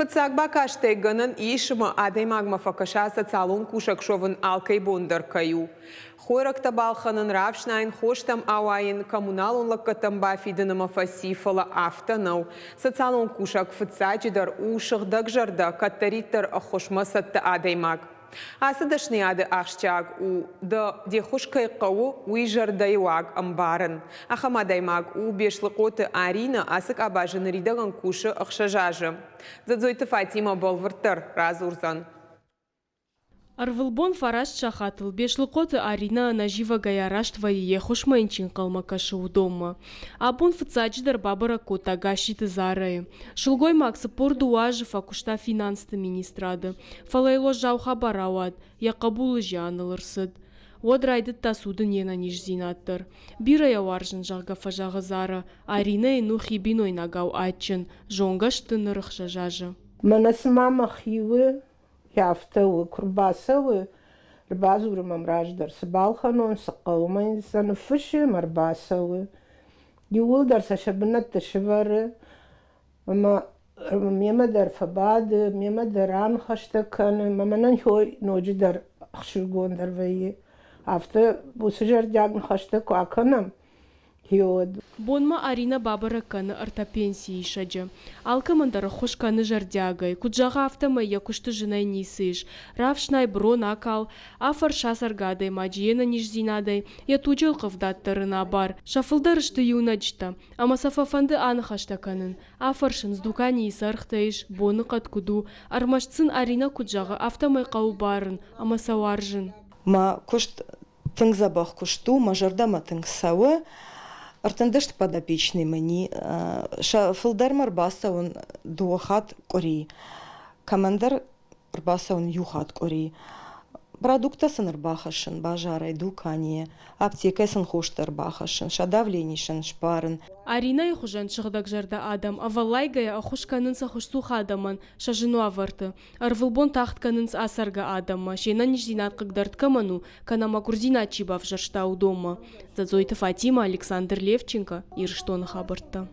Фățag bakaște gănân ișmă ademagmă făcășasă țalun cușăcșovân alcăi bundărcăiu. Hoirăc tăbalhănân ravșnain hoștam auain comunalun lăcătăm bafi dânămă făsifălă aftanău. Să țalun cușăc fățagi dar ușăg dăgjardă cătărităr ahoșmă sătă ademag. Асы дышнияды ақшчаг у да дехушкай қау уйжардайуаг амбарын. Ахамадаймаг у бешлықоты Арина асык абажыныридаган кушы ақшажажы. Задзойты Фатима болвыртыр разурзан. Арвылбон фараш чахатыл, бешлықоты Арина нажива гаяраштва ехушмайнчин қалмакашы удома. Абон фыцачыдар бабара кота гашиты зарайы. Шылгой максы порду уажы факушта финансты министрады. Фалайло жау хабарауад, яқабулы жанылырсыд. Одрайды тасудын ена нижзинаттыр. Бирая варжын жағға фажағы зары, Арина ену хибин ойнагау атчын, жоңғашты нырық жажажы. Манасымама хивы, яфтавы, курбасавы, рбазуры мамраждар, сыбалханон, сыққаумайн, заныфышы марбасавы. Юылдар сашабынат ташывары, мемадар фабады, мемадар анхаштаканы, маманан хой ножидар ахшыргондар вайы. Афта бусыжар дягн хаштаку аканам. Бонма Арина бабара каны арта пенсии шаджа. Алкамандара хош каны жардягай. Куджага автама якушты жинай нисыш. Равшнай брон акал. Афар шасаргадай маджиена нижзинадай. Я туджал қывдаттарына бар. Шафылдарышты юначта. Ама сафафанды аны хаштаканын. Афаршын сдукани исархтайш. Боны каткуду. Армашцын Арина куджага автамай қау барын. Ама саваржын. Ма кушт тыңзабах кушту, мажардама тыңсауы. Артандышт подопечный мені, фылдар марбасаун дуахат кори, командар марбасаун юхат кори, продуктасын арбахашын, бажарай дукание, аптекасын хоштар бахашын, шадавленишын шпарын. Арина и хужан шыгдак жарда адам, авалайгая ахушканынса хушсуха адаман, шажыну аварты. Арвылбон тахтканынс асарга адама, шена нижзинат кыгдарт каману, канама курзинат чибав жаршта удома. Задзойта Фатима, Александр Левченко, Ирштон хабарта.